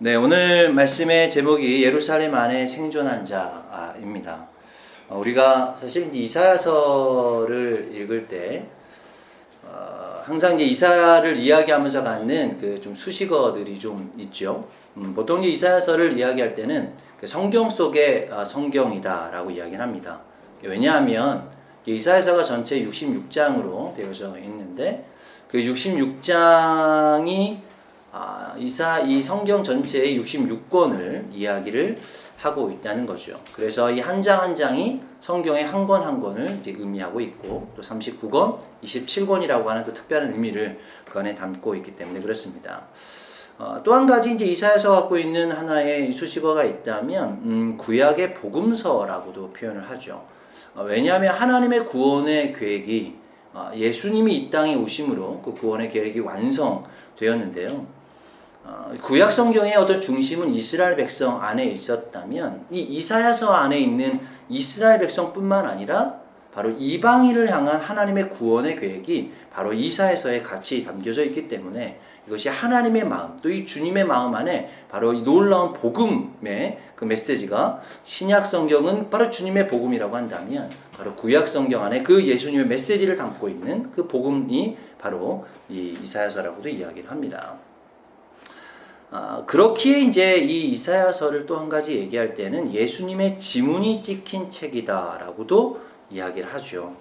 네, 오늘 말씀의 제목이 예루살렘 안에 생존한 자입니다. 우리가 사실 이제 이사야서를 읽을 때 항상 이제 이사야를 이야기하면서 갖는 그 좀 수식어들이 좀 있죠. 보통 이제 이사야서를 이야기할 때는 그 성경 속의 성경이다라고 이야기를 합니다. 왜냐하면 이사야서가 전체 66장으로 되어져 있는데 그 66장이 이 성경 전체의 66권을 이야기를 하고 있다는 거죠. 그래서 이 한 장 한 장이 성경의 한 권 한 권을 이제 의미하고 있고, 또 39권, 27권이라고 하는 또 특별한 의미를 그 안에 담고 있기 때문에 그렇습니다. 또 한 가지 이제 이사야서 갖고 있는 하나의 수식어가 있다면, 구약의 복음서라고도 표현을 하죠. 왜냐하면 하나님의 구원의 계획이 예수님이 이 땅에 오심으로 그 구원의 계획이 완성되었는데요. 구약 성경의 어떤 중심은 이스라엘 백성 안에 있었다면 이 이사야서 안에 있는 이스라엘 백성뿐만 아니라 바로 이방인을 향한 하나님의 구원의 계획이 바로 이사야서에 같이 담겨져 있기 때문에 이것이 하나님의 마음, 또 이 주님의 마음 안에 바로 이 놀라운 복음의 그 메시지가, 신약 성경은 바로 주님의 복음이라고 한다면 바로 구약 성경 안에 그 예수님의 메시지를 담고 있는 그 복음이 바로 이 이사야서라고도 이야기를 합니다. 그렇기에 이제 이 이사야서를 또 한 가지 얘기할 때는 예수님의 지문이 찍힌 책이다라고도 이야기를 하죠.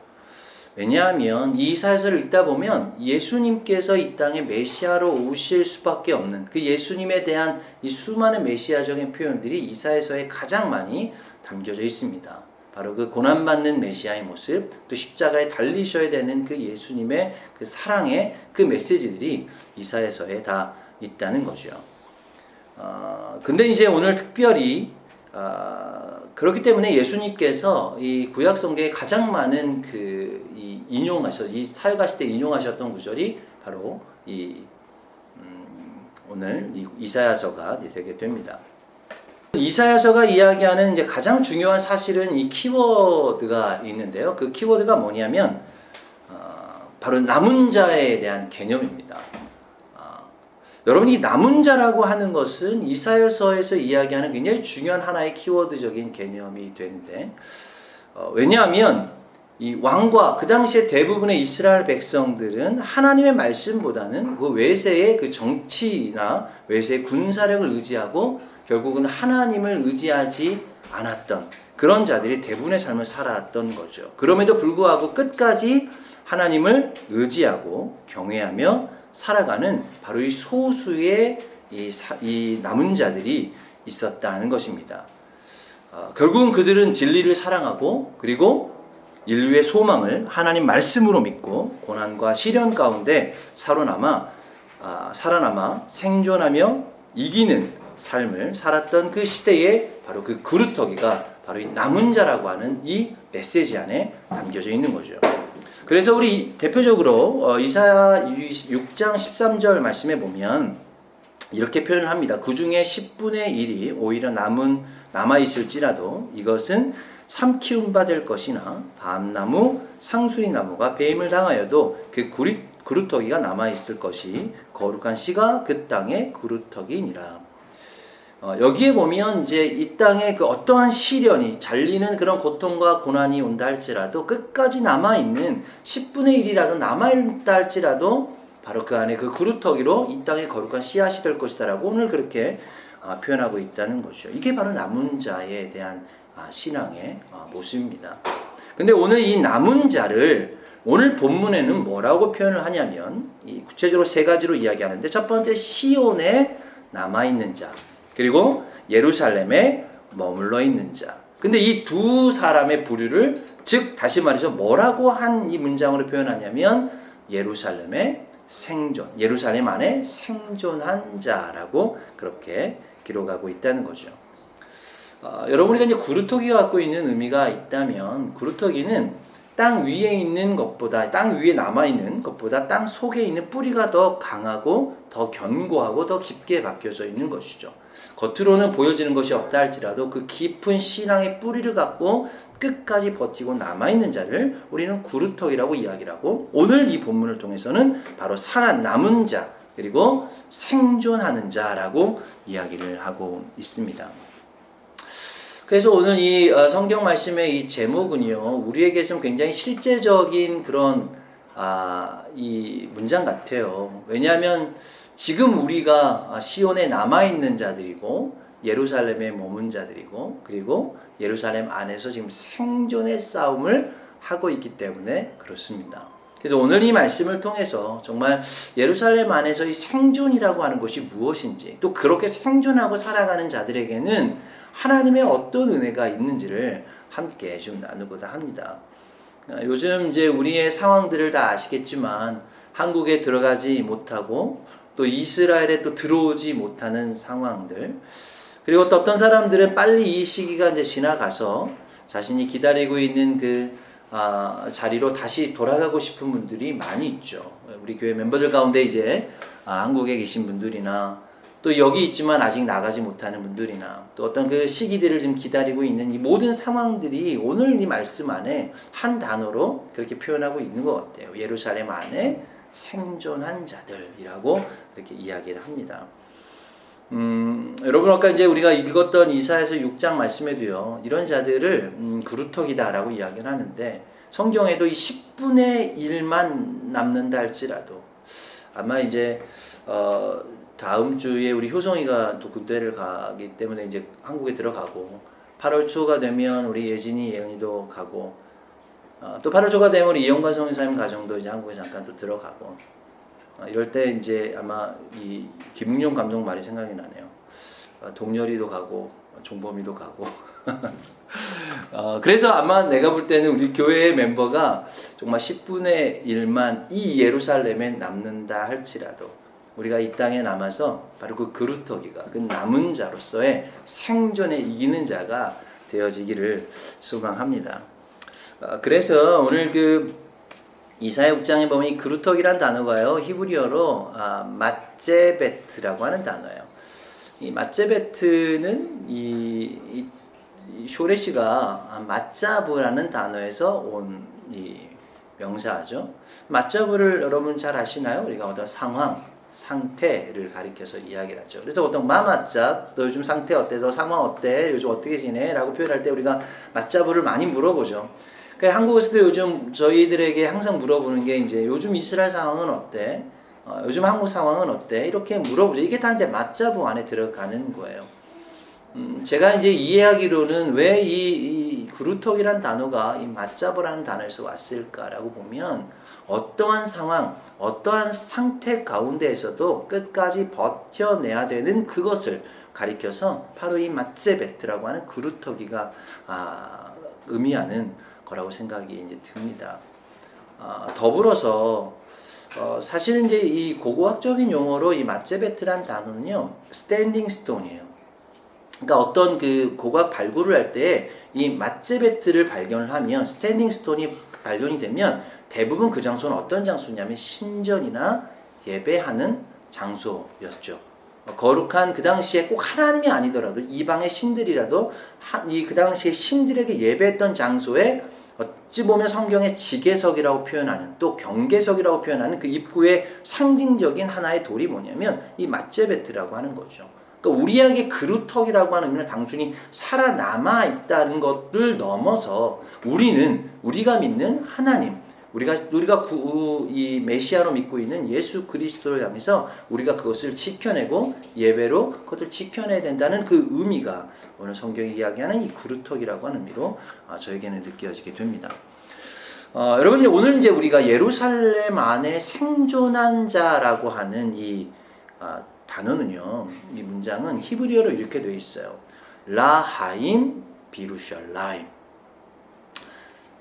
왜냐하면 이 이사야서를 읽다 보면 예수님께서 이 땅에 메시아로 오실 수밖에 없는 그 예수님에 대한 이 수많은 메시아적인 표현들이 이사야서에 가장 많이 담겨져 있습니다. 바로 그 고난받는 메시아의 모습, 또 십자가에 달리셔야 되는 그 예수님의 그 사랑의 그 메시지들이 이사야서에 다 있다는 거죠. 근데 이제 오늘 특별히 그렇기 때문에 예수님께서 이 구약 성경에 가장 많은 이 사역하실 때 인용하셨던 구절이 바로 오늘 이 이사야서가 되게 됩니다. 이사야서가 이야기하는 이제 가장 중요한 사실은 이 키워드가 있는데요. 그 키워드가 뭐냐면 바로 남은 자에 대한 개념입니다. 여러분이 남은 자라고 하는 것은 이사야서에서 이야기하는 굉장히 중요한 하나의 키워드적인 개념이 되는데, 왜냐하면 이 왕과 그 당시에 대부분의 이스라엘 백성들은 하나님의 말씀보다는 그 외세의 그 정치나 외세의 군사력을 의지하고 결국은 하나님을 의지하지 않았던 그런 자들이 대부분의 삶을 살아왔던 거죠. 그럼에도 불구하고 끝까지 하나님을 의지하고 경외하며 살아가는 바로 이 소수의 이 남은 자들이 있었다는 것입니다. 결국은 그들은 진리를 사랑하고 그리고 인류의 소망을 하나님 말씀으로 믿고 고난과 시련 가운데 살아남아 생존하며 이기는 삶을 살았던 그 시대에 바로 그 그루터기가 바로 이 남은 자라고 하는 이 메시지 안에 담겨져 있는 거죠. 그래서 우리 대표적으로 이사야 6장 13절 말씀에 보면 이렇게 표현을 합니다. 그 중에 10분의 1이 오히려 남아있을지라도 이것은 삼키움 받을 것이나 밤나무, 상수리나무가 배임을 당하여도 그 그루터기가 남아있을 것이 거룩한 씨가 그 땅의 그루터기니라. 여기에 보면 이제 이 땅에 그 어떠한 시련이 잘리는 그런 고통과 고난이 온다 할지라도 끝까지 남아있는 10분의 1이라도 남아있다 할지라도 바로 그 안에 그 그루터기로 이 땅의 거룩한 씨앗이 될 것이다라고 오늘 그렇게 표현하고 있다는 거죠. 이게 바로 남은 자에 대한 신앙의 모습입니다. 근데 오늘 이 남은 자를 오늘 본문에는 뭐라고 표현을 하냐면 구체적으로 세 가지로 이야기하는데, 첫 번째 시온에 남아있는 자, 그리고 예루살렘에 머물러 있는 자. 근데 이 두 사람의 부류를, 즉 다시 말해서 뭐라고 한 이 문장으로 표현하냐면 예루살렘의 생존, 예루살렘 안에 생존한 자라고 그렇게 기록하고 있다는 거죠. 여러분이 이제 그루터기가 갖고 있는 의미가 있다면, 그루터기는 땅 위에 있는 것보다, 땅 위에 남아있는 것보다 땅 속에 있는 뿌리가 더 강하고 더 견고하고 더 깊게 박혀져 있는 것이죠. 겉으로는 보여지는 것이 없다 할지라도 그 깊은 신앙의 뿌리를 갖고 끝까지 버티고 남아있는 자를 우리는 그루터기라고 이야기를 하고, 오늘 이 본문을 통해서는 바로 남은 자, 그리고 생존하는 자라고 이야기를 하고 있습니다. 그래서 오늘 이 성경 말씀의 이 제목은요, 우리에게서는 굉장히 실제적인 그런 이 문장 같아요. 왜냐하면 지금 우리가 시온에 남아있는 자들이고 예루살렘에 머문 자들이고 그리고 예루살렘 안에서 지금 생존의 싸움을 하고 있기 때문에 그렇습니다. 그래서 오늘 이 말씀을 통해서 정말 예루살렘 안에서 이 생존이라고 하는 것이 무엇인지, 또 그렇게 생존하고 살아가는 자들에게는 하나님의 어떤 은혜가 있는지를 함께 좀 나누고자 합니다. 요즘 이제 우리의 상황들을 다 아시겠지만 한국에 들어가지 못하고 또 이스라엘에 또 들어오지 못하는 상황들, 그리고 또 어떤 사람들은 빨리 이 시기가 이제 지나가서 자신이 기다리고 있는 그 자리로 다시 돌아가고 싶은 분들이 많이 있죠. 우리 교회 멤버들 가운데 이제 한국에 계신 분들이나 또 여기 있지만 아직 나가지 못하는 분들이나 또 어떤 그 시기들을 좀 기다리고 있는 이 모든 상황들이 오늘 이 말씀 안에 한 단어로 그렇게 표현하고 있는 것 같아요. 예루살렘 안에 생존한 자들이라고 이렇게 이야기를 합니다. 여러분 아까 이제 우리가 읽었던 이사야서 6장 말씀에도요, 이런 자들을 그루터기다라고 이야기를 하는데, 성경에도 이 10분의 1만 남는다 할지라도 아마 이제 다음 주에 우리 효성이가 또 군대를 가기 때문에 이제 한국에 들어가고, 8월 초가 되면 우리 예진이 예은이도 가고, 또 8월 초가 되면 우리 이영관 성교사님 가정도 이제 한국에 잠깐 또 들어가고, 이럴 때 이제 아마 이 김웅용 감독 말이 생각이 나네요. 동열이도 가고 종범이도 가고. 그래서 아마 내가 볼 때는 우리 교회의 멤버가 정말 10분의 1만 이 예루살렘에 남는다 할지라도 우리가 이 땅에 남아서 바로 그 그루터기가, 그 남은 자로서의 생존에 이기는 자가 되어지기를 소망합니다. 그래서 오늘 그 이사야 6장에 보면 이 그루터기란 단어가요, 히브리어로 마제베트라고 하는 단어예요. 이 마제베트는 이 쇼레시가 맞자부라는 단어에서 온 이 명사죠. 맞자부를 여러분 잘 아시나요? 우리가 어떤 상황, 상태를 가리켜서 이야기를 하죠. 그래서 어떤 마맞자, 너 요즘 상태 어때서 상황 어때? 요즘 어떻게 지내? 라고 표현할 때 우리가 맞자부를 많이 물어보죠. 한국에서도 요즘 저희들에게 항상 물어보는 게 이제 요즘 이스라엘 상황은 어때? 요즘 한국 상황은 어때? 이렇게 물어보죠. 이게 다 이제 맞자부 안에 들어가는 거예요. 제가 이제 이해하기로는 왜 이 그루터기란 단어가 이 맞자부라는 단어에서 왔을까라고 보면, 어떠한 상황, 어떠한 상태 가운데에서도 끝까지 버텨내야 되는 그것을 가리켜서 바로 이 마제베트라고 하는 그루터기가 의미하는 거라고 생각이 이제 듭니다. 더불어서 사실 이제 이 고고학적인 용어로 이 마제베트란 단어는요, 스탠딩 스톤이에요. 그러니까 어떤 그 고고학 발굴을 할 때 이 마제베트를 발견을 하면, 스탠딩 스톤이 발견이 되면 대부분 그 장소는 어떤 장소냐면 신전이나 예배하는 장소였죠. 거룩한, 그 당시에 꼭 하나님이 아니더라도 이방의 신들이라도 그 당시에 신들에게 예배했던 장소에 어찌 보면 성경의 지계석이라고 표현하는, 또 경계석이라고 표현하는 그 입구의 상징적인 하나의 돌이 뭐냐면 이 마제베트라고 하는 거죠. 그러니까 우리에게 그루터기라고 하는 의미는 단순히 살아남아 있다는 것을 넘어서 우리가 믿는 하나님, 우리가 이 메시아로 믿고 있는 예수 그리스도를 향해서 우리가 그것을 지켜내고 예배로 그것을 지켜내야 된다는 그 의미가 오늘 성경이 이야기하는 이 그루터기라고 하는 의미로 저에게는 느껴지게 됩니다. 여러분, 오늘 이제 우리가 예루살렘 안에 생존한 자라고 하는 이 단어는요, 이 문장은 히브리어로 이렇게 되어 있어요. 라하임 비루샬라임.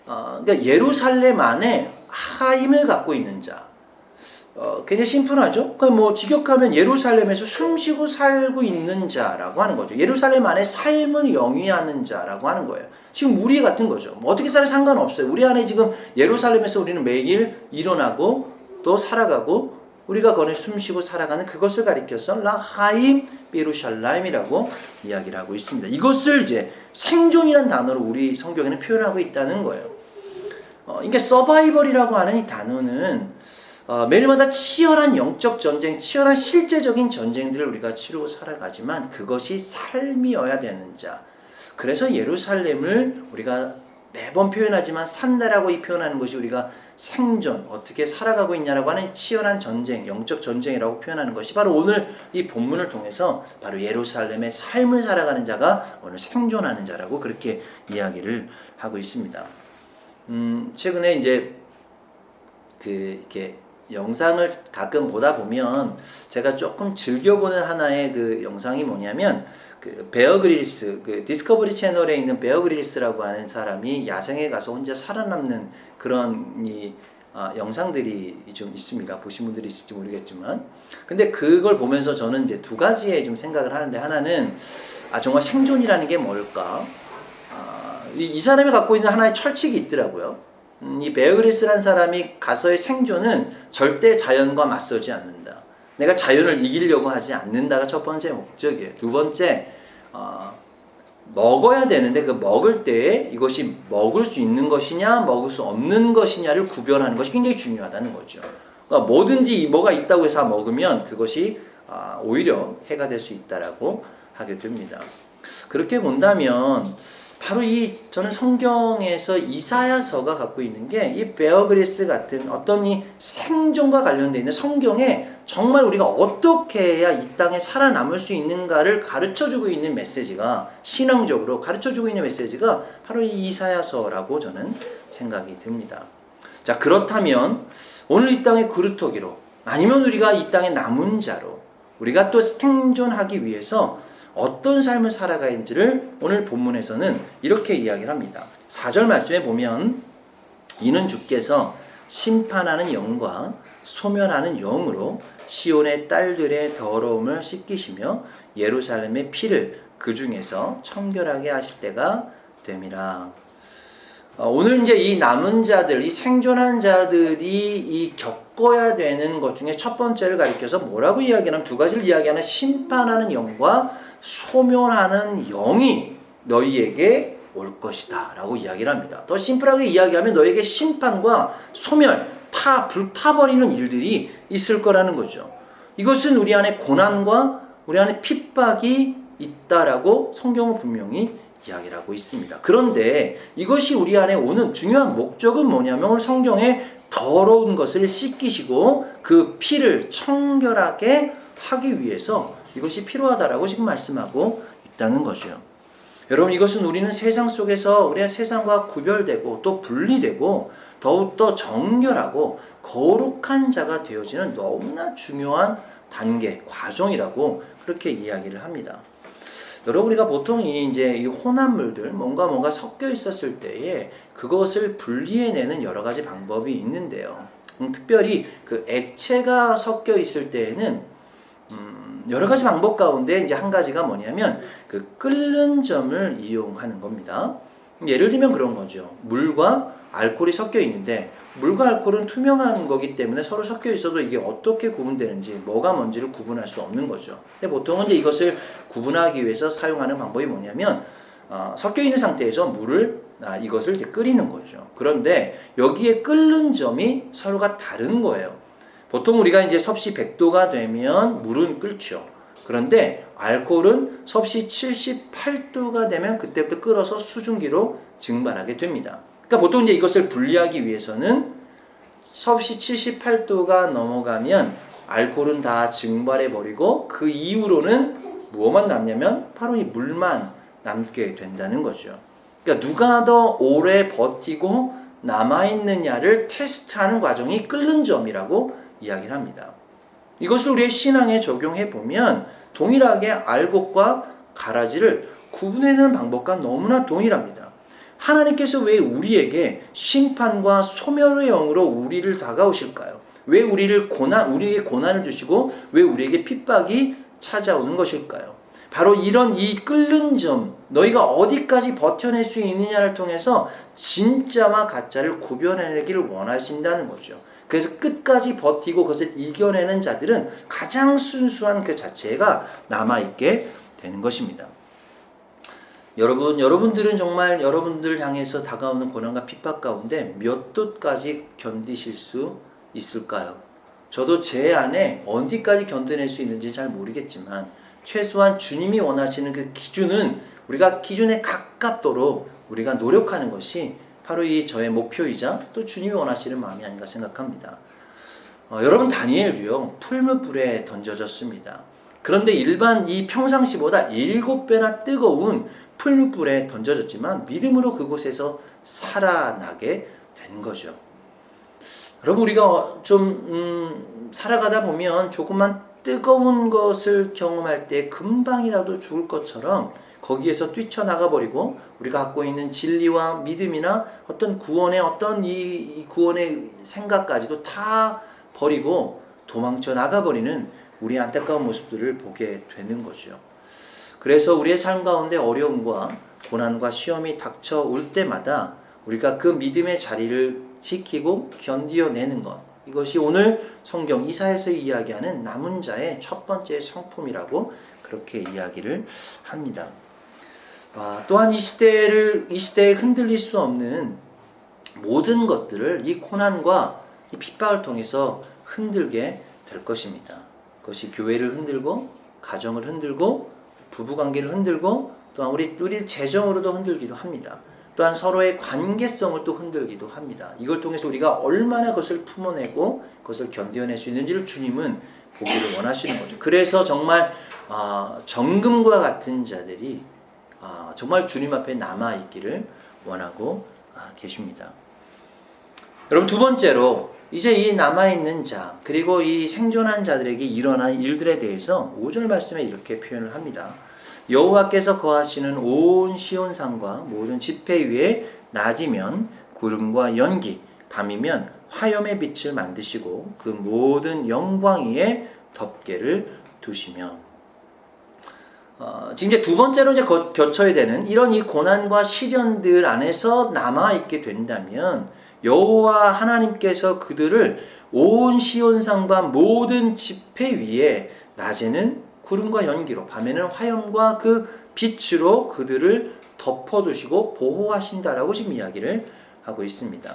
그러니까 예루살렘 안에 하임을 갖고 있는 자. 굉장히 심플하죠? 그러니까 뭐 직역하면 예루살렘에서 숨쉬고 살고 있는 자라고 하는 거죠. 예루살렘 안에 삶을 영위하는 자라고 하는 거예요. 지금 우리 같은 거죠. 뭐 어떻게 살아 상관없어요. 우리 안에 지금 예루살렘에서 우리는 매일 일어나고 또 살아가고 우리가 거기에 숨쉬고 살아가는 그것을 가리켜서 라하임 비루샬라임이라고 이야기를 하고 있습니다. 이것을 이제 생존이라는 단어로 우리 성경에는 표현하고 있다는 거예요. 이게 서바이벌이라고 하는 이 단어는 매일마다 치열한 영적 전쟁, 치열한 실제적인 전쟁들을 우리가 치르고 살아가지만 그것이 삶이어야 되는 자. 그래서 예루살렘을 우리가 매번 표현하지만 산다라고 이 표현하는 것이 우리가 생존, 어떻게 살아가고 있냐라고 하는 치열한 전쟁, 영적 전쟁이라고 표현하는 것이 바로 오늘 이 본문을 통해서 바로 예루살렘의 삶을 살아가는 자가 오늘 생존하는 자라고 그렇게 이야기를 하고 있습니다. 최근에 이제 이렇게 영상을 가끔 보다 보면 제가 조금 즐겨보는 하나의 그 영상이 뭐냐면 그 베어 그릴스, 그 디스커버리 채널에 있는 베어 그릴스라고 하는 사람이 야생에 가서 혼자 살아남는 그런 영상들이 좀 있습니다. 보신 분들이 있을지 모르겠지만, 근데 그걸 보면서 저는 이제 두 가지의 좀 생각을 하는데, 하나는 정말 생존이라는 게 뭘까? 이 사람이 갖고 있는 하나의 철칙이 있더라고요. 이 베어 그릴스라는 사람이 가서의 생존은 절대 자연과 맞서지 않는다. 내가 자연을 이기려고 하지 않는다가 첫 번째 목적이에요. 두 번째, 먹어야 되는데 그 먹을 때 이것이 먹을 수 있는 것이냐 먹을 수 없는 것이냐를 구별하는 것이 굉장히 중요하다는 거죠. 그러니까 뭐든지 뭐가 있다고 해서 먹으면 그것이 오히려 해가 될 수 있다라고 하게 됩니다. 그렇게 본다면 바로 저는 성경에서 이사야서가 갖고 있는 게 이 베어 그릴스 같은 어떤 이 생존과 관련되어 있는 성경에 정말 우리가 어떻게 해야 이 땅에 살아남을 수 있는가를 가르쳐주고 있는 메시지가, 신앙적으로 가르쳐주고 있는 메시지가 바로 이 이사야서라고 저는 생각이 듭니다. 자, 그렇다면 오늘 이 땅의 그루터기로, 아니면 우리가 이 땅의 남은 자로 우리가 또 생존하기 위해서 어떤 삶을 살아가는지를 오늘 본문에서는 이렇게 이야기를 합니다. 4절 말씀에 보면 이는 주께서 심판하는 영과 소멸하는 영으로 시온의 딸들의 더러움을 씻기시며 예루살렘의 피를 그 중에서 청결하게 하실 때가 됨이라. 오늘 이제 이 남은 자들, 이 생존한 자들이 이 겪어야 되는 것 중에 첫 번째를 가리켜서 뭐라고 이야기하는, 두 가지를 이야기하는 심판하는 영과 소멸하는 영이 너희에게 올 것이다 라고 이야기를 합니다. 더 심플하게 이야기하면 너희에게 심판과 소멸, 불타버리는 일들이 있을 거라는 거죠. 이것은 우리 안에 고난과 우리 안에 핍박이 있다라고 성경은 분명히 이야기를 하고 있습니다. 그런데 이것이 우리 안에 오는 중요한 목적은 뭐냐면 오늘 성경에 더러운 것을 씻기시고 그 피를 청결하게 하기 위해서 이것이 필요하다라고 지금 말씀하고 있다는 거죠. 여러분, 이것은 우리는 세상 속에서 우리가 세상과 구별되고 또 분리되고 더욱더 정결하고 거룩한 자가 되어지는 너무나 중요한 단계, 과정이라고 그렇게 이야기를 합니다. 여러분, 우리가 보통 이제 이 혼합물들, 뭔가 섞여 있었을 때에 그것을 분리해내는 여러 가지 방법이 있는데요. 특별히 그 액체가 섞여 있을 때에는 여러 가지 방법 가운데 이제 한 가지가 뭐냐면 그 끓는 점을 이용하는 겁니다. 예를 들면 그런 거죠. 물과 알코올이 섞여 있는데 물과 알코올은 투명한 거기 때문에 서로 섞여 있어도 이게 어떻게 구분되는지, 뭐가 뭔지를 구분할 수 없는 거죠. 근데 보통은 이제 이것을 구분하기 위해서 사용하는 방법이 뭐냐면 섞여 있는 상태에서 이것을 이제 끓이는 거죠. 그런데 여기에 끓는 점이 서로가 다른 거예요. 보통 우리가 이제 섭씨 100도가 되면 물은 끓죠. 그런데 알코올은 섭씨 78도가 되면 그때부터 끓어서 수증기로 증발하게 됩니다. 그러니까 보통 이제 이것을 분리하기 위해서는 섭씨 78도가 넘어가면 알코올은 다 증발해 버리고 그 이후로는 무엇만 남냐면 바로 이 물만 남게 된다는 거죠. 그러니까 누가 더 오래 버티고 남아있느냐를 테스트하는 과정이 끓는 점이라고 이야기를 합니다. 이것을 우리의 신앙에 적용해 보면 동일하게 알곡과 가라지를 구분해내는 방법과 너무나 동일합니다. 하나님께서 왜 우리에게 심판과 소멸의 영으로 우리를 다가오실까요? 왜 우리에게 고난을 주시고 왜 우리에게 핍박이 찾아오는 것일까요? 바로 이런 이 끓는 점, 너희가 어디까지 버텨낼 수 있느냐를 통해서 진짜와 가짜를 구별해내기를 원하신다는 거죠. 그래서 끝까지 버티고 그것을 이겨내는 자들은 가장 순수한 그 자체가 남아있게 되는 것입니다. 여러분들은 정말 여러분들 향해서 다가오는 고난과 핍박 가운데 몇 도까지 견디실 수 있을까요? 저도 제 안에 어디까지 견뎌낼 수 있는지 잘 모르겠지만 최소한 주님이 원하시는 그 기준은 우리가 기준에 가깝도록 우리가 노력하는 것이 바로 이 저의 목표이자 또 주님이 원하시는 마음이 아닌가 생각합니다. 여러분 다니엘도요 풀무불에 던져졌습니다. 그런데 일반 이 평상시보다 7배나 뜨거운 풀무불에 던져졌지만 믿음으로 그곳에서 살아나게 된 거죠. 여러분 우리가 좀 살아가다 보면 조금만 뜨거운 것을 경험할 때 금방이라도 죽을 것처럼 거기에서 뛰쳐나가 버리고 우리가 갖고 있는 진리와 믿음이나 어떤 구원의 어떤 이 구원의 생각까지도 다 버리고 도망쳐 나가버리는 우리의 안타까운 모습들을 보게 되는 거죠. 그래서 우리의 삶 가운데 어려움과 고난과 시험이 닥쳐올 때마다 우리가 그 믿음의 자리를 지키고 견디어내는 것, 이것이 오늘 성경 이사야에서 이야기하는 남은 자의 첫 번째 성품이라고 그렇게 이야기를 합니다. 또한 이 시대에 흔들릴 수 없는 모든 것들을 이 고난과 이 핍박을 통해서 흔들게 될 것입니다. 그것이 교회를 흔들고 가정을 흔들고 부부관계를 흔들고 또한 우리 재정으로도 흔들기도 합니다. 또한 서로의 관계성을 또 흔들기도 합니다. 이걸 통해서 우리가 얼마나 그것을 품어내고 그것을 견뎌낼 수 있는지를 주님은 보기를 원하시는 거죠. 그래서 정말 정금과 같은 자들이 정말 주님 앞에 남아있기를 원하고 계십니다. 여러분 두 번째로 이제 이 남아있는 자 그리고 이 생존한 자들에게 일어난 일들에 대해서 5절 말씀에 이렇게 표현을 합니다. 여호와께서 거하시는 온 시온산과 모든 지폐 위에 낮이면 구름과 연기, 밤이면 화염의 빛을 만드시고 그 모든 영광 위에 덮개를 두시며. 지금 이제 두 번째로 이제 겹쳐야 되는 이런 이 고난과 시련들 안에서 남아 있게 된다면 여호와 하나님께서 그들을 온 시온산과 모든 지폐 위에 낮에는 구름과 연기로 밤에는 화염과 그 빛으로 그들을 덮어두시고 보호하신다라고 지금 이야기를 하고 있습니다.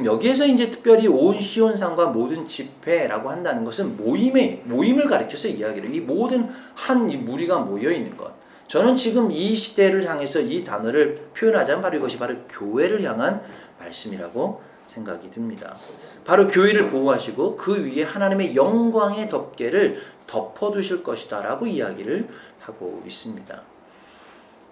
여기에서 이제 특별히 온 시온산과 모든 집회라고 한다는 것은 모임을 가리켜서 이야기를 이 모든 한 이 무리가 모여 있는 것. 저는 지금 이 시대를 향해서 이 단어를 표현하자면 바로 이것이 바로 교회를 향한 말씀이라고 생각이 듭니다. 바로 교회를 보호하시고 그 위에 하나님의 영광의 덮개를 덮어두실 것이다 라고 이야기를 하고 있습니다.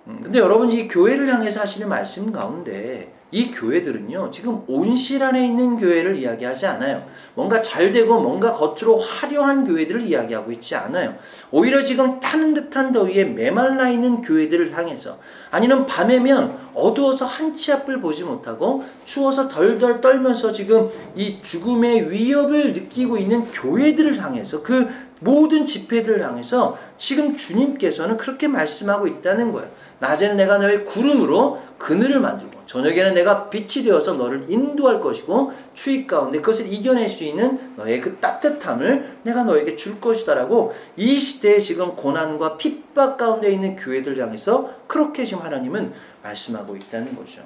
근데 여러분 이 교회를 향해서 하시는 말씀 가운데 이 교회들은요 지금 온실 안에 있는 교회를 이야기하지 않아요. 뭔가 잘되고 뭔가 겉으로 화려한 교회들을 이야기하고 있지 않아요. 오히려 지금 타는 듯한 더위에 메말라 있는 교회들을 향해서 아니면 밤에면 어두워서 한치 앞을 보지 못하고 추워서 덜덜 떨면서 지금 이 죽음의 위협을 느끼고 있는 교회들을 향해서 그 모든 집회들을 향해서 지금 주님께서는 그렇게 말씀하고 있다는 거예요. 낮에는 내가 너의 구름으로 그늘을 만들고 저녁에는 내가 빛이 되어서 너를 인도할 것이고 추위 가운데 그것을 이겨낼 수 있는 너의 그 따뜻함을 내가 너에게 줄 것이다 라고 이 시대에 지금 고난과 핍박 가운데 있는 교회들 향해서 그렇게 지금 하나님은 말씀하고 있다는 거죠.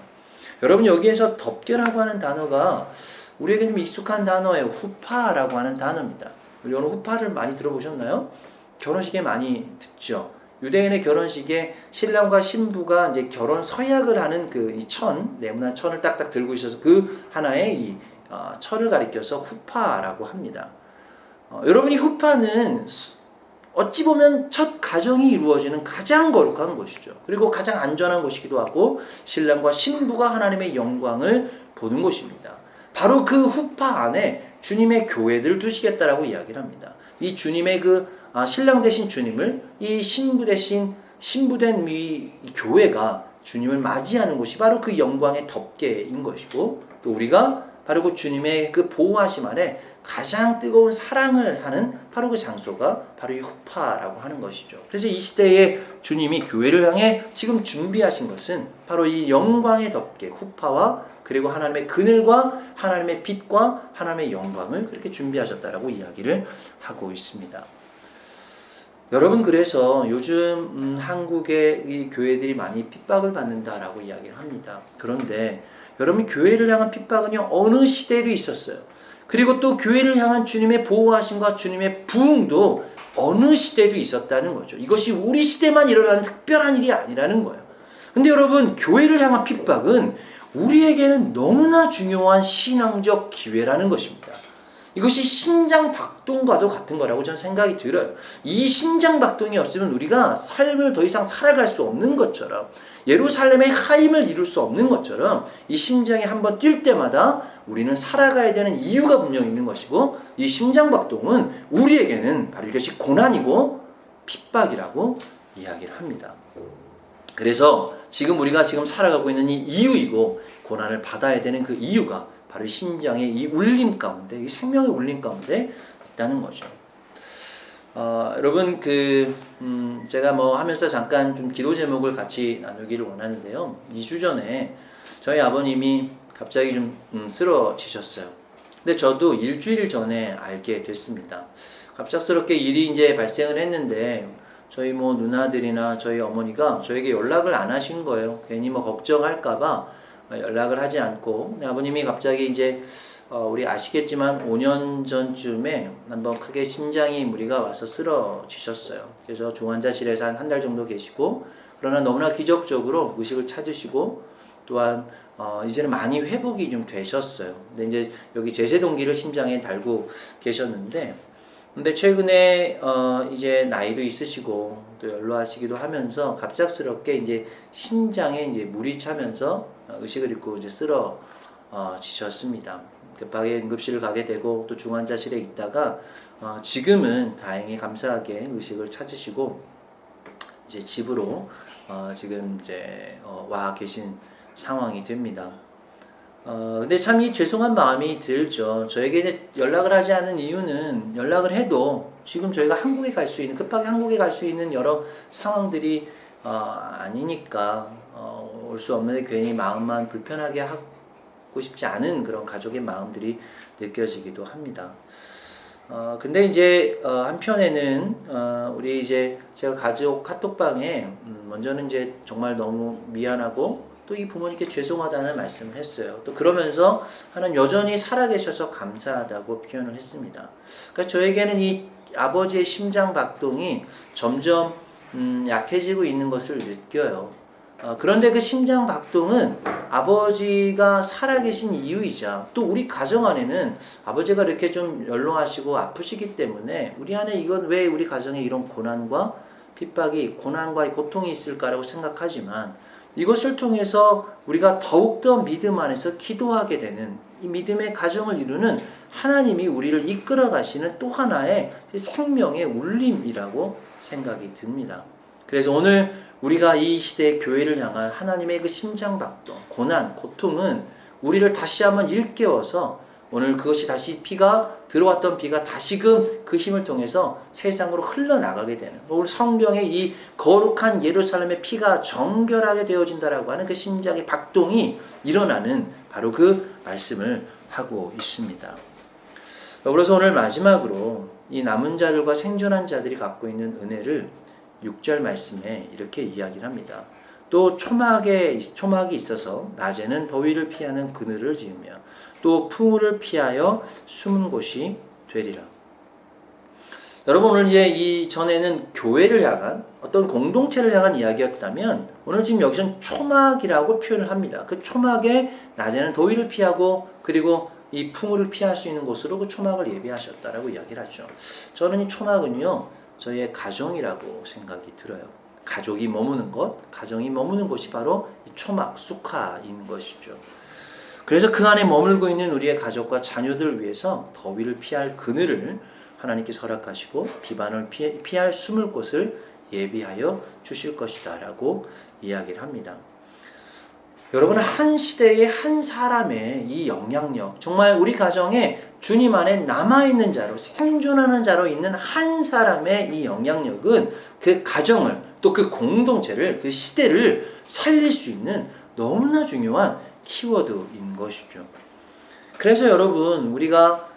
여러분 여기에서 덮개라고 하는 단어가 우리에게 좀 익숙한 단어예요. 후파라고 하는 단어입니다. 여러분 후파를 많이 들어보셨나요? 결혼식에 많이 듣죠. 유대인의 결혼식에 신랑과 신부가 이제 결혼 서약을 하는 그 이 네모난 천을 딱딱 들고 있어서 그 하나의 이 철을 가리켜서 후파라고 합니다. 여러분이 후파는 어찌 보면 첫 가정이 이루어지는 가장 거룩한 곳이죠. 그리고 가장 안전한 곳이기도 하고 신랑과 신부가 하나님의 영광을 보는 곳입니다. 바로 그 후파 안에 주님의 교회들을 두시겠다라고 이야기를 합니다. 이 주님의 그 신랑 대신 주님을 이 신부 대신 신부된 이 교회가 주님을 맞이하는 곳이 바로 그 영광의 덮개인 것이고 또 우리가 바로 그 주님의 그 보호하심 아래 가장 뜨거운 사랑을 하는 바로 그 장소가 바로 이 후파라고 하는 것이죠. 그래서 이 시대에 주님이 교회를 향해 지금 준비하신 것은 바로 이 영광의 덮개 후파와 그리고 하나님의 그늘과 하나님의 빛과 하나님의 영광을 그렇게 준비하셨다라고 이야기를 하고 있습니다. 여러분 그래서 요즘 한국의 이 교회들이 많이 핍박을 받는다라고 이야기를 합니다. 그런데 여러분 교회를 향한 핍박은요 어느 시대에도 있었어요. 그리고 또 교회를 향한 주님의 보호하심과 주님의 부흥도 어느 시대도 있었다는 거죠. 이것이 우리 시대만 일어나는 특별한 일이 아니라는 거예요. 근데 여러분, 교회를 향한 핍박은 우리에게는 너무나 중요한 신앙적 기회라는 것입니다. 이것이 심장박동과도 같은 거라고 저는 생각이 들어요. 이 심장박동이 없으면 우리가 삶을 더 이상 살아갈 수 없는 것처럼, 예루살렘의 하임을 이룰 수 없는 것처럼 이 심장이 한번 뛸 때마다 우리는 살아가야 되는 이유가 분명히 있는 것이고, 이 심장박동은 우리에게는 바로 이것이 고난이고 핍박이라고 이야기를 합니다. 그래서 지금 우리가 지금 살아가고 있는 이 이유이고, 고난을 받아야 되는 그 이유가 바로 심장의 이 울림 가운데, 이 생명의 울림 가운데 있다는 거죠. 여러분, 제가 하면서 잠깐 좀 기도 제목을 같이 나누기를 원하는데요. 2주 전에 저희 아버님이 갑자기 좀 쓰러지셨어요. 근데 저도 일주일 전에 알게 됐습니다. 갑작스럽게 일이 이제 발생을 했는데, 저희 누나들이나 저희 어머니가 저에게 연락을 안 하신 거예요. 괜히 걱정할까봐 연락을 하지 않고, 아버님이 갑자기 이제 우리 아시겠지만 5년 전쯤에 한번 크게 심장이 무리가 와서 쓰러지셨어요. 그래서 중환자실에서 한 달 정도 계시고, 그러나 너무나 기적적으로 의식을 찾으시고, 또한 이제는 많이 회복이 좀 되셨어요. 근데 이제 여기 제세동기를 심장에 달고 계셨는데, 근데 최근에 이제 나이도 있으시고 또 연로하시기도 하면서 갑작스럽게 이제 심장에 이제 물이 차면서 의식을 잃고 이제 쓰러지셨습니다. 급하게 응급실을 가게 되고 또 중환자실에 있다가 지금은 다행히 감사하게 의식을 찾으시고 이제 집으로 지금 이제 와 계신 상황이 됩니다. 근데 참 이 죄송한 마음이 들죠. 저에게 이제 연락을 하지 않은 이유는, 연락을 해도 지금 저희가 한국에 갈 수 있는, 급하게 한국에 갈 수 있는 여러 상황들이 아니니까 올 수 없는데 괜히 마음만 불편하게 하고 싶지 않은 그런 가족의 마음들이 느껴지기도 합니다. 근데 이제 한편에는 우리 이제 제가 가족 카톡방에 먼저는 이제 정말 너무 미안하고 또 이 부모님께 죄송하다는 말씀을 했어요. 또 그러면서 하나님 여전히 살아계셔서 감사하다고 표현을 했습니다. 그러니까 저에게는 이 아버지의 심장 박동이 점점 약해지고 있는 것을 느껴요. 그런데 그 심장 박동은 아버지가 살아계신 이유이자, 또 우리 가정 안에는 아버지가 이렇게 좀 연로하시고 아프시기 때문에 우리 안에 이건 왜 우리 가정에 이런 고난과 핍박이, 고난과 고통이 있을까라고 생각하지만, 이것을 통해서 우리가 더욱더 믿음 안에서 기도하게 되는, 이 믿음의 가정을 이루는 하나님이 우리를 이끌어 가시는 또 하나의 생명의 울림이라고 생각이 듭니다. 그래서 오늘 우리가 이 시대의 교회를 향한 하나님의 그 심장박동, 고난, 고통은 우리를 다시 한번 일깨워서 오늘 그것이 다시 들어왔던 피가 다시금 그 힘을 통해서 세상으로 흘러나가게 되는, 오늘 성경의 이 거룩한 예루살렘의 피가 정결하게 되어진다라고 하는 그 심장의 박동이 일어나는 바로 그 말씀을 하고 있습니다. 그래서 오늘 마지막으로 이 남은 자들과 생존한 자들이 갖고 있는 은혜를 6절 말씀에 이렇게 이야기를 합니다. 또 초막이 있어서 낮에는 더위를 피하는 그늘을 지으며 또 풍우를 피하여 숨은 곳이 되리라. 여러분, 오늘 이제 이 전에는 교회를 향한, 어떤 공동체를 향한 이야기였다면, 오늘 지금 여기서는 초막이라고 표현을 합니다. 그 초막에 낮에는 더위를 피하고 그리고 이 풍우를 피할 수 있는 곳으로 그 초막을 예비하셨다라고 이야기를 하죠. 저는 이 초막은요, 저희의 가정이라고 생각이 들어요. 가족이 머무는 곳, 가정이 머무는 곳이 바로 이 초막, 수카인 것이죠. 그래서 그 안에 머물고 있는 우리의 가족과 자녀들을 위해서 더위를 피할 그늘을 하나님께서 허락하시고 비반을 피할 숨을 곳을 예비하여 주실 것이다 라고 이야기를 합니다. 여러분, 한 시대의 한 사람의 이 영향력, 정말 우리 가정에 주님 안에 남아있는 자로, 생존하는 자로 있는 한 사람의 이 영향력은 그 가정을, 또 그 공동체를, 그 시대를 살릴 수 있는 너무나 중요한 키워드인 것이죠. 그래서 여러분, 우리가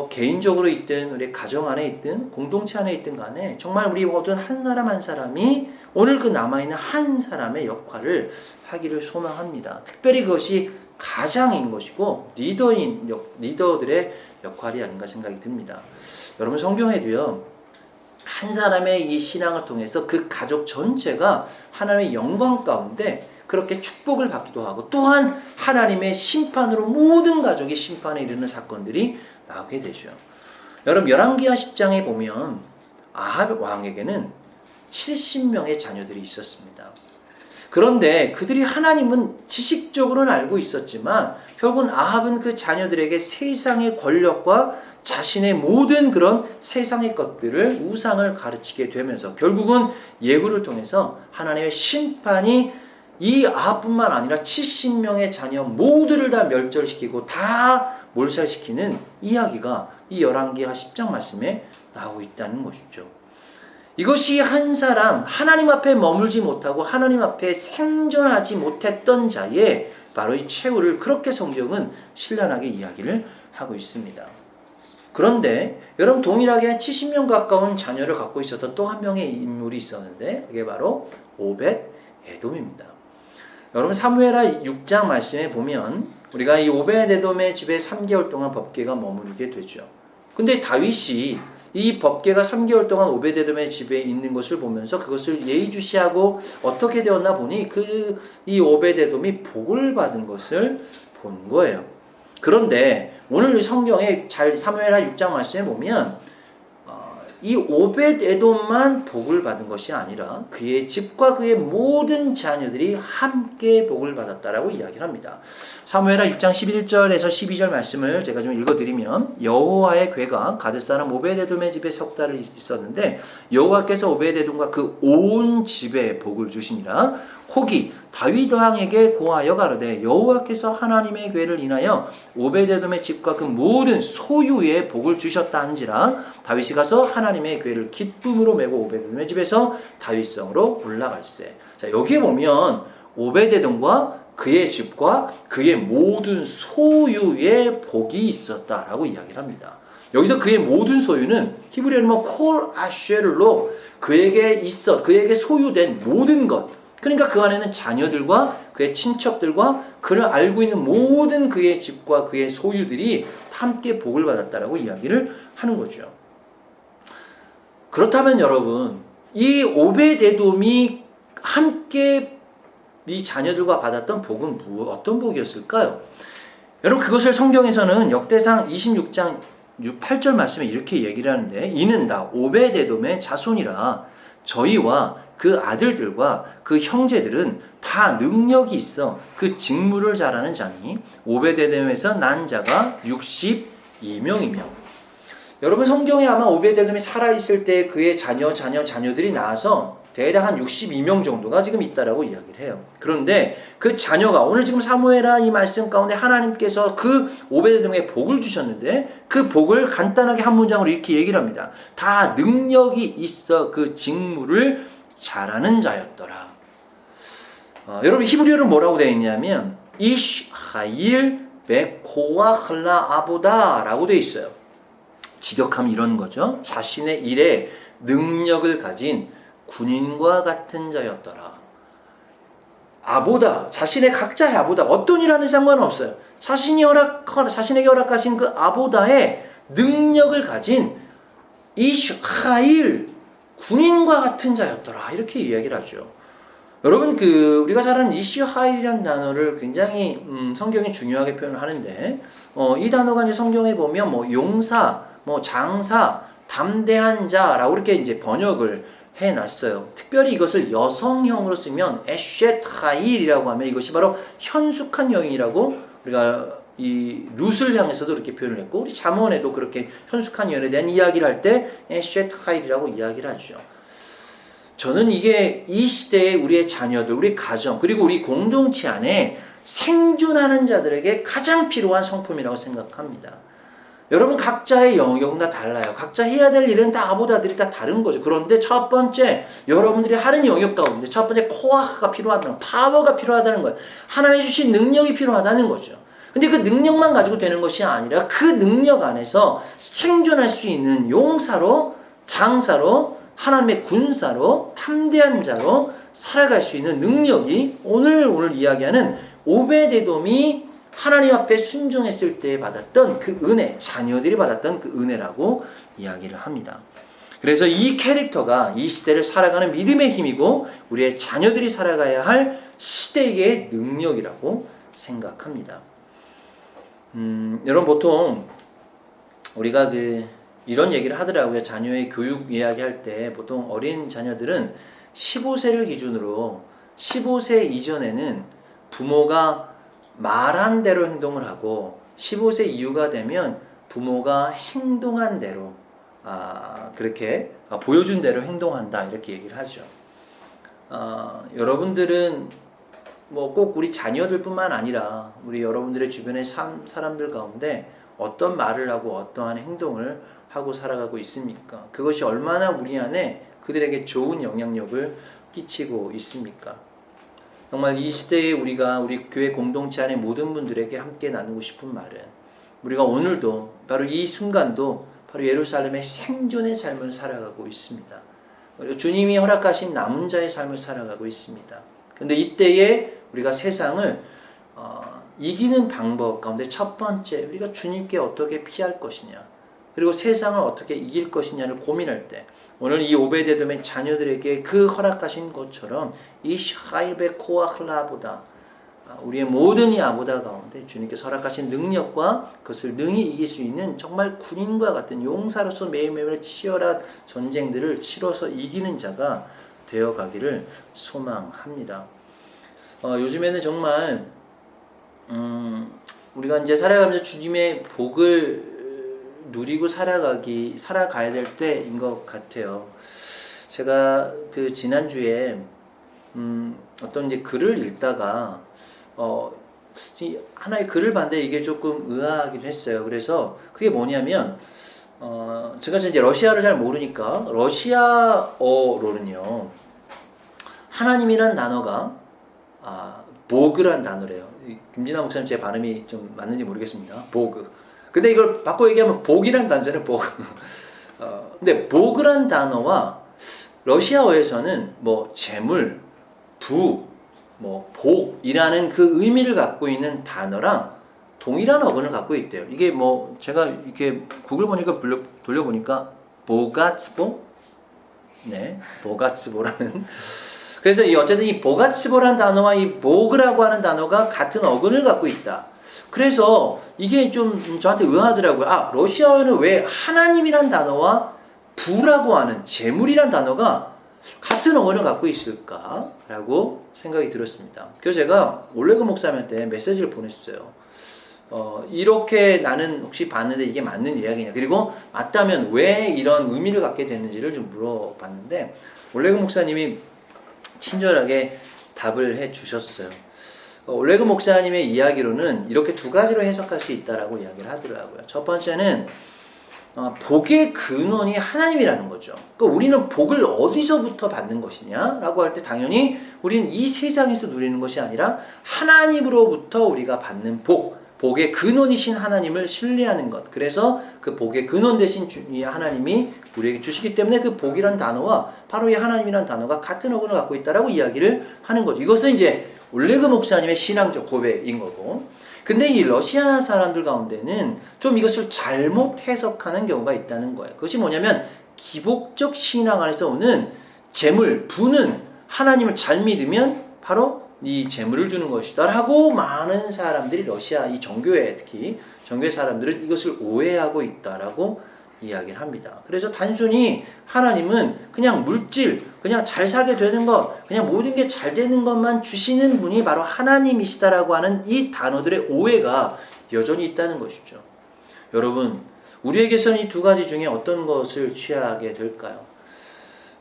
개인적으로 있든 우리 가정 안에 있든 공동체 안에 있든 간에 정말 우리 모든 한 사람 한 사람이 오늘 그 남아있는 한 사람의 역할을 하기를 소망합니다. 특별히 그것이 가장인 것이고 리더들의 역할이 아닌가 생각이 듭니다. 여러분 성경에도요. 한 사람의 이 신앙을 통해서 그 가족 전체가 하나님의 영광 가운데 그렇게 축복을 받기도 하고 또한 하나님의 심판으로 모든 가족이 심판에 이르는 사건들이 나오게 되죠. 여러분 열왕기하 10장에 보면 아합 왕에게는 70명의 자녀들이 있었습니다. 그런데 그들이 하나님은 지식적으로는 알고 있었지만 결국은 아합은 그 자녀들에게 세상의 권력과 자신의 모든 그런 세상의 것들을 우상을 가르치게 되면서 결국은 예후를 통해서 하나님의 심판이 이 아합뿐만 아니라 70명의 자녀 모두를 다 멸절시키고 다 몰살시키는 이야기가 이 열왕기하 10장 말씀에 나오고 있다는 것이죠. 이것이 한 사람 하나님 앞에 머물지 못하고 하나님 앞에 생존하지 못했던 자의 바로 이 최후를 그렇게 성경은 신랄하게 이야기를 하고 있습니다. 그런데 여러분 동일하게 70명 가까운 자녀를 갖고 있었던 또 한 명의 인물이 있었는데 그게 바로 오벳 에돔입니다. 여러분 사무엘하 6장 말씀에 보면 우리가 이 오벳 에돔의 집에 3개월 동안 법궤가 머무르게 되죠. 근데 다윗이 이 법궤가 3개월 동안 오벳 에돔의 집에 있는 것을 보면서 그것을 예의주시하고 어떻게 되었나 보니 이 오벳 에돔이 복을 받은 것을 본 거예요. 그런데 오늘 성경에 사무엘하 6장 말씀에 보면 이 오벳 에돔만 복을 받은 것이 아니라 그의 집과 그의 모든 자녀들이 함께 복을 받았다라고 이야기를 합니다. 사무엘하 6장 11절에서 12절 말씀을 제가 좀 읽어드리면 여호와의 궤가 가드 사람 오벳 에돔의 집에 석 달을 있었는데 여호와께서 오벳 에돔과 그 온 집에 복을 주시니라. 혹이 다윗 왕에게 고하여 가로되 여호와께서 하나님의 궤를 인하여 오벳 에돔의 집과 그 모든 소유에 복을 주셨다 한지라. 다윗이 가서 하나님의 궤를 기쁨으로 메고 오벳 에돔의 집에서 다윗성으로 올라갈세. 자, 여기에 보면 오벳 에돔과 그의 집과 그의 모든 소유에 복이 있었다라고 이야기를 합니다. 여기서 그의 모든 소유는 히브리어로 콜 아쉐르로 그에게 소유된 모든 것, 그러니까 그 안에는 자녀들과 그의 친척들과 그를 알고 있는 모든 그의 집과 그의 소유들이 함께 복을 받았다라고 이야기를 하는 거죠. 그렇다면 여러분, 이 오벳 에돔이 함께 이 자녀들과 받았던 복은 어떤 복이었을까요? 여러분 그것을 성경에서는 역대상 26장 8절 말씀에 이렇게 얘기를 하는데 이는 다 오벳 에돔의 자손이라 저희와 그 아들들과 그 형제들은 다 능력이 있어 그 직무를 잘하는 자니 오벳 에돔에서 난 자가 62명이며. 여러분 성경에 아마 오벳 에돔이 살아있을 때 그의 자녀들이 나와서 대략 한 62명 정도가 지금 있다라고 이야기를 해요. 그런데 그 자녀가 오늘 지금 사무엘하 이 말씀 가운데 하나님께서 그 오벳 에돔에게 복을 주셨는데 그 복을 간단하게 한 문장으로 이렇게 얘기를 합니다. 다 능력이 있어 그 직무를 잘하는 자였더라. 여러분 히브리어는 뭐라고 되어 있냐면 이시하일 베코아흘라 아보다라고 되어 있어요. 직역하면 이런 거죠. 자신의 일에 능력을 가진 군인과 같은 자였더라. 아보다, 자신의 각자의 아보다, 어떤 일 하는 상관은 없어요. 자신에게 허락하신 그 아보다의 능력을 가진 이슈하일, 군인과 같은 자였더라. 이렇게 이야기를 하죠. 여러분, 우리가 잘 아는 이슈하일이라는 단어를 굉장히, 성경이 중요하게 표현을 하는데, 이 단어가 이제 성경에 보면 용사, 장사, 담대한 자라고 이렇게 이제 번역을 해놨어요. 특별히 이것을 여성형으로 쓰면 에쉐타일이라고 하면 이것이 바로 현숙한 여인이라고 우리가 이 룻을 향해서도 그렇게 표현을 했고 우리 잠언에도 그렇게 현숙한 여인에 대한 이야기를 할 때 에쉐타일이라고 이야기를 하죠. 저는 이게 이 시대에 우리의 자녀들, 우리 가정 그리고 우리 공동체 안에 생존하는 자들에게 가장 필요한 성품이라고 생각합니다. 여러분 각자의 영역은 다 달라요. 각자 해야 될 일은 다 아보다들이 다 다른 거죠. 그런데 첫 번째 여러분들이 하는 영역 가운데 첫 번째 코아가 필요하다는 파워가 필요하다는 거예요. 하나님이 주신 능력이 필요하다는 거죠. 근데 그 능력만 가지고 되는 것이 아니라 그 능력 안에서 생존할 수 있는 용사로 장사로 하나님의 군사로 탐대한 자로 살아갈 수 있는 능력이 오늘 이야기하는 오벳 에돔이 하나님 앞에 순종했을 때 받았던 그 은혜, 자녀들이 받았던 그 은혜라고 이야기를 합니다. 그래서 이 캐릭터가 이 시대를 살아가는 믿음의 힘이고 우리의 자녀들이 살아가야 할 시대의 능력이라고 생각합니다. 여러분 보통 우리가 이런 얘기를 하더라고요. 자녀의 교육 이야기할 때 보통 어린 자녀들은 15세를 기준으로 15세 이전에는 부모가 말한 대로 행동을 하고 15세 이후가 되면 부모가 행동한 대로 그렇게 보여준 대로 행동한다 이렇게 얘기를 하죠. 여러분들은 뭐 꼭 우리 자녀들뿐만 아니라 우리 여러분들의 주변의 사람들 가운데 어떤 말을 하고 어떠한 행동을 하고 살아가고 있습니까? 그것이 얼마나 우리 안에 그들에게 좋은 영향력을 끼치고 있습니까? 정말 이 시대에 우리 교회 공동체 안에 모든 분들에게 함께 나누고 싶은 말은 우리가 오늘도 바로 이 순간도 바로 예루살렘의 생존의 삶을 살아가고 있습니다. 주님이 허락하신 남은 자의 삶을 살아가고 있습니다. 근데 이때에 우리가 세상을 이기는 방법 가운데 첫 번째 우리가 주님께 어떻게 피할 것이냐 그리고 세상을 어떻게 이길 것이냐를 고민할 때 오늘 이 오베데돔의 자녀들에게 그 허락하신 것처럼 이 샤일베 코아흐라보다 우리의 모든 이 아보다 가운데 주님께서 허락하신 능력과 그것을 능히 이길 수 있는 정말 군인과 같은 용사로서 매일매일 치열한 전쟁들을 치러서 이기는 자가 되어가기를 소망합니다. 요즘에는 정말 우리가 이제 살아가면서 주님의 복을 누리고 살아가야 될 때인 것 같아요. 제가 지난주에 어떤 이제 글을 읽다가 하나의 글을 봤는데 이게 조금 의아하긴 했어요. 그래서 그게 뭐냐면 제가 이제 러시아를 잘 모르니까 러시아어로는요 하나님이란 단어가 보그란 단어래요. 김진아 목사님 제 발음이 좀 맞는지 모르겠습니다. 보그. 근데 이걸 바꿔 얘기하면 복이란 단어는 보그. 근데 보그란 단어와 러시아어에서는 뭐 재물, 부, 뭐 복이라는 그 의미를 갖고 있는 단어랑 동일한 어근을 갖고 있대요. 이게 뭐 제가 이렇게 구글 보니까 돌려보니까 보가츠보, 네, 보가츠보라는. 그래서 어쨌든 이 보가츠보라는 단어와 이 보그라고 하는 단어가 같은 어근을 갖고 있다. 그래서 이게 좀 저한테 의아하더라고요. 러시아어에는 왜 하나님이란 단어와 부라고 하는 재물이란 단어가 같은 어근을 갖고 있을까라고 생각이 들었습니다. 그래서 제가 올레그 목사님한테 메시지를 보냈어요. 이렇게 나는 혹시 봤는데 이게 맞는 이야기냐. 그리고 맞다면 왜 이런 의미를 갖게 됐는지를 좀 물어봤는데 올레그 목사님이 친절하게 답을 해 주셨어요. 올레그 목사님의 이야기로는 이렇게 두 가지로 해석할 수 있다라고 이야기를 하더라고요. 첫 번째는 복의 근원이 하나님이라는 거죠. 그러니까 우리는 복을 어디서부터 받는 것이냐라고 할 때 당연히 우리는 이 세상에서 누리는 것이 아니라 하나님으로부터 우리가 받는 복의 근원이신 하나님을 신뢰하는 것. 그래서 그 복의 근원 되신 하나님이 우리에게 주시기 때문에 그 복이란 단어와 바로 이 하나님이란 단어가 같은 어근을 갖고 있다라고 이야기를 하는 거죠. 이것은 이제 올레그 목사님의 신앙적 고백인 거고. 근데 이 러시아 사람들 가운데는 좀 이것을 잘못 해석하는 경우가 있다는 거예요. 그것이 뭐냐면 기복적 신앙 안에서 오는 재물, 부는 하나님을 잘 믿으면 바로 이 재물을 주는 것이다 라고 많은 사람들이 러시아 이 정교회 특히 정교회 사람들은 이것을 오해하고 있다라고 이야기를 합니다. 그래서 단순히 하나님은 그냥 물질, 그냥 잘 살게 되는 것, 그냥 모든 게 잘 되는 것만 주시는 분이 바로 하나님이시다라고 하는 이 단어들의 오해가 여전히 있다는 것이죠. 여러분, 우리에게서는 이 두 가지 중에 어떤 것을 취하게 될까요?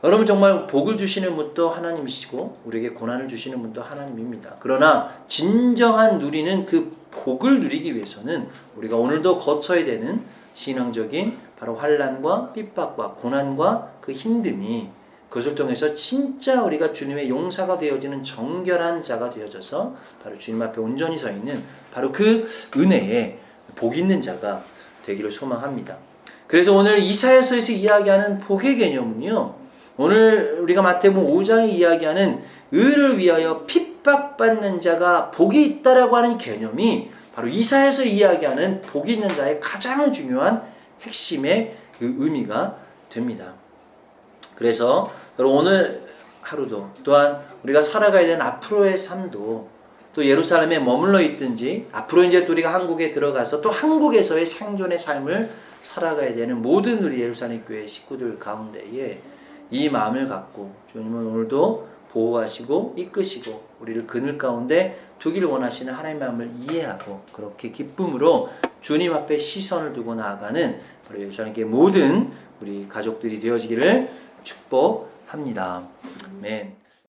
여러분 정말 복을 주시는 분도 하나님이시고 우리에게 고난을 주시는 분도 하나님입니다. 그러나 진정한 누리는 그 복을 누리기 위해서는 우리가 오늘도 거쳐야 되는 신앙적인 바로 환난과 핍박과 고난과 그 힘듦이 그것을 통해서 진짜 우리가 주님의 용사가 되어지는 정결한 자가 되어져서 바로 주님 앞에 온전히 서 있는 바로 그 은혜에 복 있는 자가 되기를 소망합니다. 그래서 오늘 이사야서에서 이야기하는 복의 개념은요. 오늘 우리가 마태복음 5장에 이야기하는 의를 위하여 핍박받는 자가 복이 있다라고 하는 개념이 바로 이사야서 이야기하는 복 있는 자의 가장 중요한 핵심의 그 의미가 됩니다. 그래서 여러분 오늘 하루도 또한 우리가 살아가야 되는 앞으로의 삶도 또 예루살렘에 머물러 있든지 앞으로 이제 또 우리가 한국에 들어가서 또 한국에서의 생존의 삶을 살아가야 되는 모든 우리 예루살렘 교회 식구들 가운데에 이 마음을 갖고 주님은 오늘도 보호하시고 이끄시고 우리를 그늘 가운데 두기를 원하시는 하나님의 마음을 이해하고 그렇게 기쁨으로 주님 앞에 시선을 두고 나아가는 바로 예루살렘 교회 모든 우리 가족들이 되어지기를 축복합니다. 아멘.